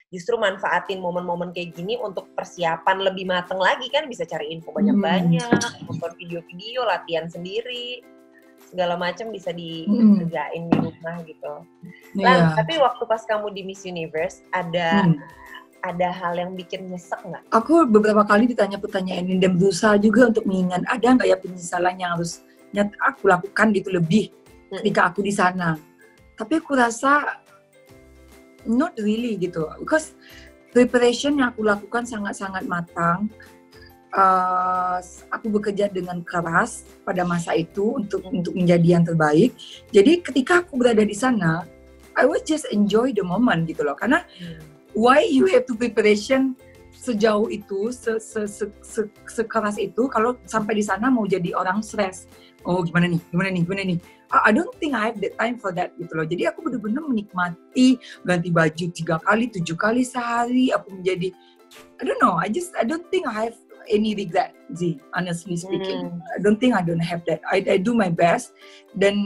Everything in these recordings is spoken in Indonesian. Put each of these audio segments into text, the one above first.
justru manfaatin momen-momen kayak gini untuk persiapan lebih mateng lagi kan, bisa cari info banyak-banyak, nonton video-video, latihan sendiri, segala macam bisa dikerjain di rumah gitu. Lan, tapi waktu pas kamu di Miss Universe ada hal yang bikin nyesek nggak? Aku beberapa kali ditanya pertanyaan ini dan berusaha juga untuk mengingat ada nggak ya penyesalan yang harus aku lakukan gitu lebih ketika aku di sana. Tapi aku rasa not really gitu, because preparation yang aku lakukan sangat-sangat matang. Aku bekerja dengan keras pada masa itu untuk menjadi yang terbaik. Jadi ketika aku berada di sana, I was just enjoy the moment gitu loh. Karena why you have to preparation sejauh itu, sekeras itu, kalau sampai di sana mau jadi orang stres. Oh gimana nih? I don't think I have the time for that gitu loh. Jadi aku benar-benar menikmati ganti baju 3 kali, 7 kali sehari. Aku menjadi, I don't think I have any regret, Z, honestly speaking. I don't think I don't have that. I do my best dan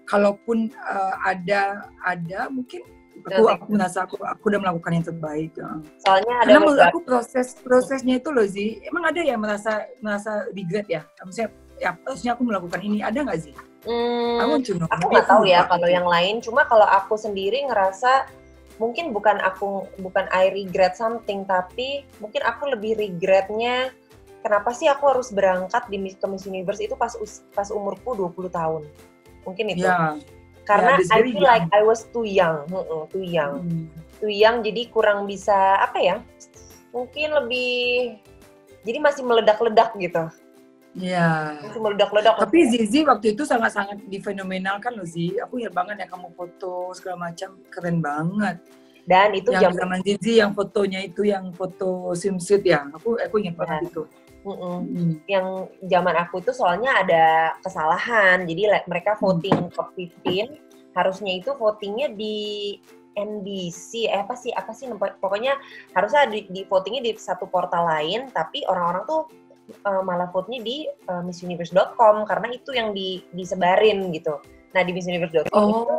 kalaupun ada mungkin aku merasa aku udah melakukan yang terbaik. Soalnya ada karena menurut aku prosesnya itu loh, Z, emang ada ya merasa regret ya? Maksudnya ya harusnya aku melakukan ini, ada nggak sih? Aku nggak tahu ya kalau yang lain. Cuma kalau aku sendiri ngerasa mungkin bukan I regret something, tapi mungkin aku lebih regretnya kenapa sih aku harus berangkat ke Miss Universe itu pas umurku 20 tahun. Mungkin itu. Yeah. Karena I feel like I was too young. Too young, jadi kurang bisa apa ya? Mungkin lebih, jadi masih meledak-ledak gitu. Iya. Masih meledak-ledak. Tapi Zizi waktu itu sangat-sangat difenomenalkan loh, Zizi. Aku ingat banget ya kamu foto segala macam, keren banget. Dan itu yang zaman Zizi yang fotonya itu yang foto swimsuit ya. Aku ingat banget itu. Yang zaman aku itu soalnya ada kesalahan. Jadi mereka voting top 15, harusnya itu votingnya di NBC, apa sih pokoknya harusnya di votingnya di satu portal lain, tapi orang-orang tuh malah vote-nya di missuniverse.com karena itu yang disebarin gitu. Nah di missuniverse.com itu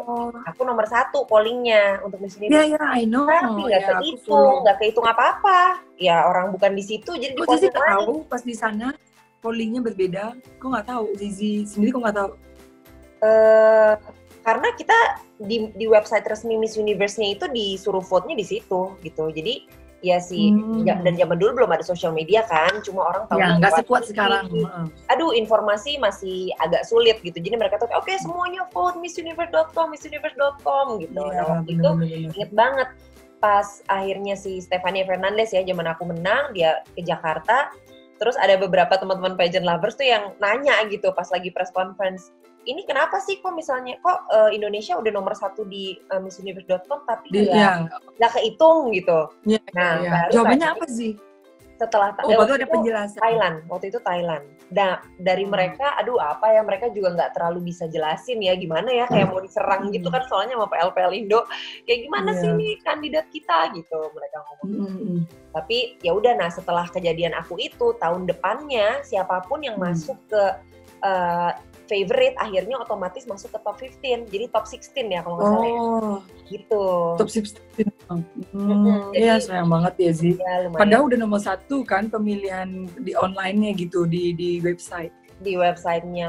aku nomor 1 pollingnya untuk Miss Universe. I know. Tapi nggak kehitung apa-apa. Ya orang bukan di situ jadi di polling lain. Tahu pas di sana pollingnya berbeda. Kok nggak tahu? Zizi sendiri kok nggak tahu? Karena kita di website resmi Miss Universe-nya itu disuruh vote-nya di situ gitu. Jadi ya sih, dan zaman dulu belum ada sosial media kan, cuma orang tahu. Ya, nggak sekuat sekarang. Aduh, informasi masih agak sulit gitu. Jadi mereka tuh, oke, semuanya vote missuniverse.com gitu. Ya, nah, waktu itu inget banget pas akhirnya si Stefania Fernandez ya, zaman aku menang, dia ke Jakarta. Terus ada beberapa teman-teman pageant lovers tuh yang nanya gitu pas lagi press conference. Ini kenapa sih kok Indonesia udah nomor 1 di missuniverse.com tapi nggak kehitung gitu. Ya, nah, jawabannya apa sih? Setelah waktu ada penjelasan. Waktu itu Thailand. Nah, dari mereka, mereka juga nggak terlalu bisa jelasin ya gimana ya, kayak mau diserang gitu kan, soalnya sama PL Indo, kayak gimana sih nih kandidat kita gitu mereka ngomong. Tapi ya udah, nah setelah kejadian aku itu tahun depannya siapapun yang masuk ke favorite akhirnya otomatis masuk ke top 15, jadi top 16 ya kalau nggak salah ya. Gitu. Top 16. Iya, sayang banget ya sih. Ya, padahal udah nomor 1 kan pemilihan di online-nya gitu di website. Di websitenya,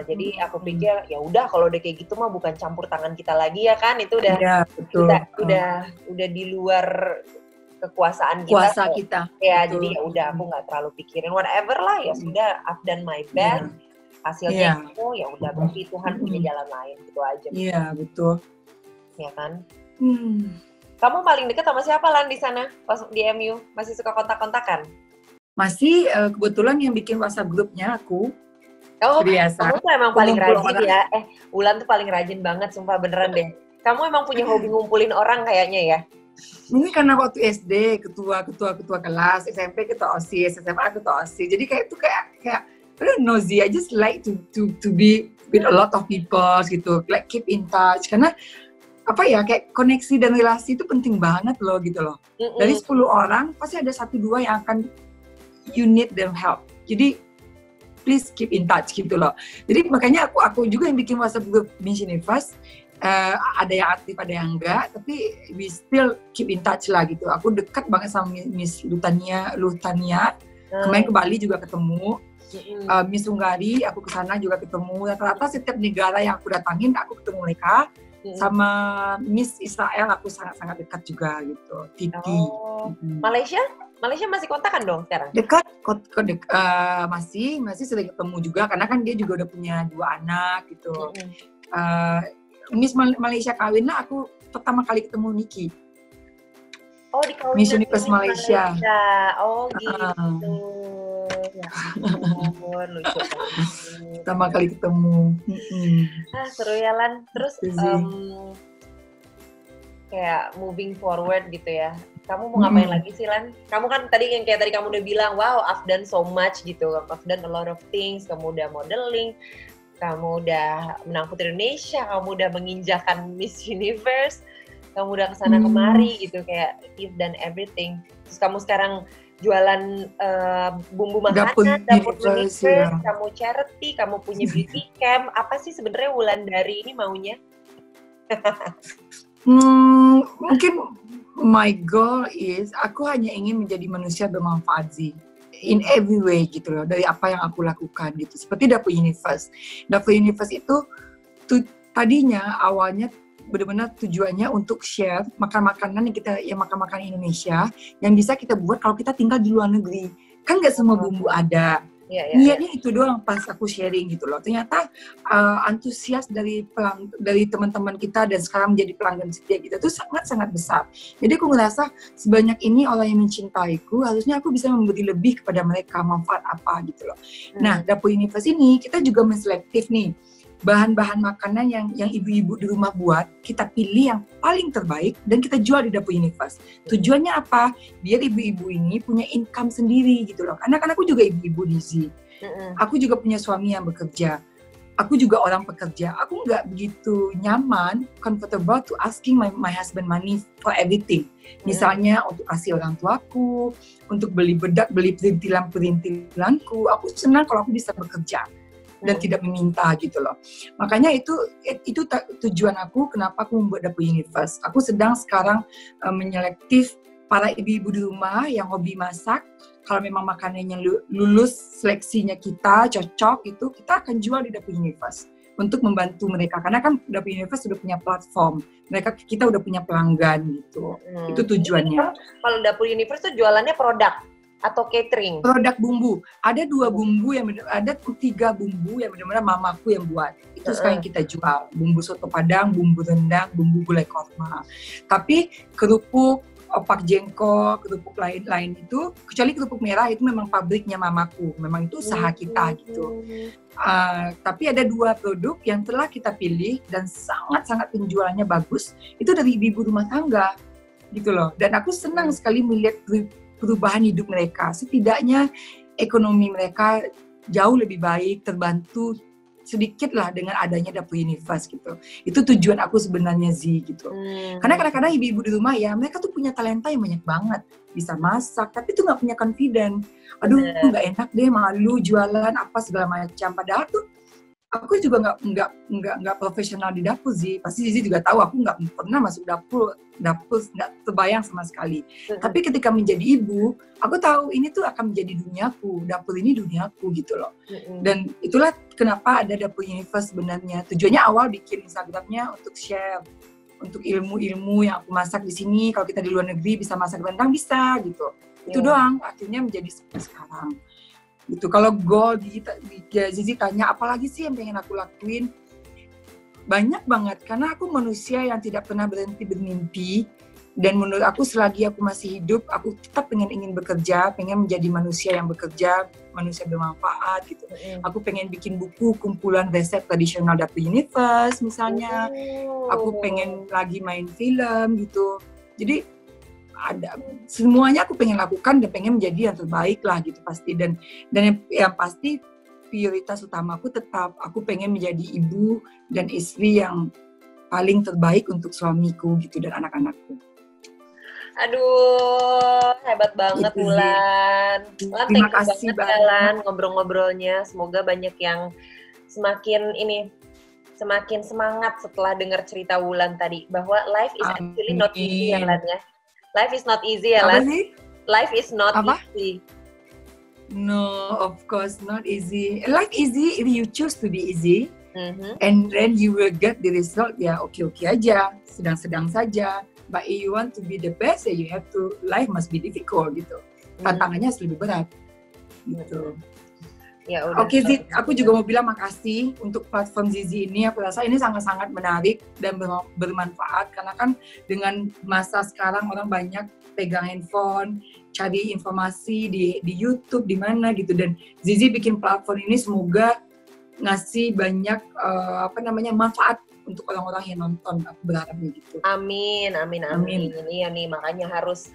jadi aku pikir ya udah kalau udah kayak gitu mah bukan campur tangan kita lagi ya kan, itu udah udah di luar kekuasaan kita. Kuasa kita. Ya, betul. Jadi ya udah aku nggak terlalu pikirin whatever lah, ya sudah, I've done my best. Hasilnya itu ya udah, berarti Tuhan punya jalan lain gitu aja. Iya, betul. Ya kan? Kamu paling dekat sama siapa Lan di sana pas di MU? Masih suka kontak-kontakan? Masih, kebetulan yang bikin WhatsApp grupnya aku. Biasa. Kamu tuh emang paling rajin ya. Ulan tuh paling rajin banget, sumpah beneran deh. Kamu emang punya hobi ngumpulin orang kayaknya ya? Ini karena waktu SD ketua kelas, SMP ketua OSIS, SMA ketua OSIS. Jadi kayak itu kayak I don't know, I just like to be with a lot of people gitu, like keep in touch, karena apa ya, kayak koneksi dan relasi itu penting banget loh gitu loh. Dari 10 orang pasti ada 1-2 yang akan you need them help. Jadi please keep in touch gitu loh. Jadi makanya aku juga yang bikin WhatsApp group Miss Universe. ada yang aktif, ada yang enggak, tapi we still keep in touch lah gitu. Aku dekat banget sama Miss Lutania. Kemarin ke Bali juga ketemu. Miss Hunggari, aku ke sana juga ketemu. Rata-rata setiap negara yang aku datangin, aku ketemu mereka. Sama Miss Israel, aku sangat-sangat dekat juga gitu. Titi. Malaysia masih kontakan dong sekarang? Dekat, masih sering ketemu juga, karena kan dia juga udah punya 2 anak gitu. Miss Malaysia kawin lah, aku pertama kali ketemu Niki. Oh, di kawin Miss Universe Malaysia. Oh gitu. Ya ampun, lucu banget. Pertama kali ketemu. Seru ya Lan. Terus kayak moving forward gitu ya. Kamu mau ngapain lagi sih Lan? Kamu kan tadi yang kayak tadi kamu udah bilang, wow, I've done so much gitu. I've done a lot of things. Kamu udah modeling, kamu udah menang Putri Indonesia, kamu udah menginjakan Miss Universe, kamu udah kesana kemari gitu, kayak you've done everything. Terus kamu sekarang jualan bumbu makanan, dapur Universe, kamu charity, kamu punya beauty camp. Apa sih sebenarnya Wulandari ini maunya? Mungkin my goal is aku hanya ingin menjadi manusia bermanfaat sih. In every way gitu loh, dari apa yang aku lakukan gitu. Seperti Dapur Universe. Dapur Universe itu tadinya awalnya benar-benar tujuannya untuk share makan-makanan yang makan-makan Indonesia yang bisa kita buat kalau kita tinggal di luar negeri. Kan nggak semua bumbu ada. Niatnya itu doang pas aku sharing gitu loh. Ternyata antusias dari teman-teman kita dan sekarang menjadi pelanggan setia kita itu sangat-sangat besar. Jadi aku ngerasa sebanyak ini orang yang mencintaiku, harusnya aku bisa memberi lebih kepada mereka, manfaat apa gitu loh. Nah, Dapur Universe ini kita juga menselektif nih bahan-bahan makanan yang ibu-ibu di rumah buat, kita pilih yang paling terbaik dan kita jual di Dapur Universe. Tujuannya apa? Biar ibu-ibu ini punya income sendiri gitu loh. Karena kan aku juga ibu-ibu Lizzy. Aku juga punya suami yang bekerja. Aku juga orang pekerja. Aku nggak begitu nyaman, comfortable to asking my husband money for everything. Misalnya untuk kasih orang tuaku, untuk beli bedak, beli perintilanku. Aku senang kalau aku bisa bekerja dan tidak meminta gitu loh. Makanya itu tujuan aku kenapa aku membuat Dapur Universe. Aku sedang sekarang menyelektif para ibu-ibu di rumah yang hobi masak. Kalau memang makanannya lulus seleksinya kita, cocok itu, kita akan jual di Dapur Universe untuk membantu mereka. Karena kan Dapur Universe sudah punya platform. Kita udah punya pelanggan gitu. Itu tujuannya. Kalau Dapur Universe tuh jualannya produk atau catering? Produk bumbu. Ada 3 bumbu yang benar-benar mamaku yang buat. Itu sekarang kita jual. Bumbu soto Padang, bumbu rendang, bumbu gulai korma. Tapi kerupuk, opak jengkol, kerupuk lain itu, kecuali kerupuk merah itu memang pabriknya mamaku. Memang itu usaha kita gitu. Tapi ada 2 produk yang telah kita pilih dan sangat-sangat penjualannya bagus. Itu dari ibu rumah tangga gitu loh. Dan aku senang sekali melihat perubahan hidup mereka. Setidaknya ekonomi mereka jauh lebih baik, terbantu sedikit lah dengan adanya Dapur Universe gitu. Itu tujuan aku sebenarnya Zi gitu. Karena kadang-kadang ibu-ibu di rumah ya, mereka tuh punya talenta yang banyak banget. Bisa masak, tapi tuh nggak punya confidence. Aduh, nggak enak deh, malu jualan apa segala macam. Padahal tuh aku juga nggak profesional di dapur sih. Pasti Zizi juga tahu aku nggak pernah masuk dapur nggak terbayang sama sekali. Tapi ketika menjadi ibu, aku tahu ini tuh akan menjadi duniaku. Dapur ini duniaku gitu loh. Dan itulah kenapa ada Dapur Universe sebenarnya. Tujuannya awal bikin Instagramnya untuk share, untuk ilmu-ilmu yang aku masak di sini. Kalau kita di luar negeri bisa masak rendang bisa gitu. Itu doang. Akhirnya menjadi seperti sekarang. Gitu. Kalau goal Zizi tanya apalagi sih yang pengen aku lakuin, banyak banget karena aku manusia yang tidak pernah berhenti bermimpi dan menurut aku selagi aku masih hidup aku tetap ingin bekerja, pengen menjadi manusia yang bekerja, manusia bermanfaat gitu. Aku pengen bikin buku kumpulan resep tradisional Dapur Universe misalnya. Aku pengen lagi main film gitu. Jadi ada semuanya aku pengen lakukan dan pengen menjadi yang terbaik lah gitu pasti dan yang pasti prioritas utamaku tetap aku pengen menjadi ibu dan istri yang paling terbaik untuk suamiku gitu dan anak-anakku. Aduh, hebat banget Wulan. Terima kasih banget ngobrol-ngobrolnya. Semoga banyak yang semakin semakin semangat setelah dengar cerita Wulan tadi bahwa life is actually not easy ya Lan ya. Life is not easy ya Lan. Life is not easy. No, of course not easy. Life easy if you choose to be easy, and then you will get the result. Ya oke aja, sedang-sedang saja. But if you want to be the best, you have to. Life must be difficult gitu. Tantangannya harus lebih berat. Gitu. Ya udah. Oke Zid, aku juga mau bilang makasih untuk platform Zizi ini. Aku rasa ini sangat-sangat menarik dan bermanfaat karena kan dengan masa sekarang orang banyak pegang handphone, cari informasi di YouTube di mana gitu, dan Zizi bikin platform ini semoga ngasih banyak manfaat untuk orang-orang yang nonton. Aku berharapnya gitu. Amin. Iya nih, makanya harus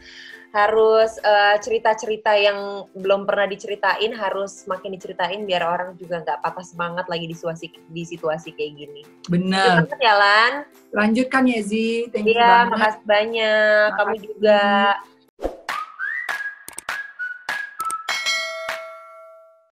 cerita-cerita yang belum pernah diceritain harus makin diceritain biar orang juga nggak patah semangat lagi di situasi kayak gini. Benar. Lanjut ya Lan. Lanjutkan ya Zi. Thank you banget. Iya, banget. makasih banyak. Kamu juga.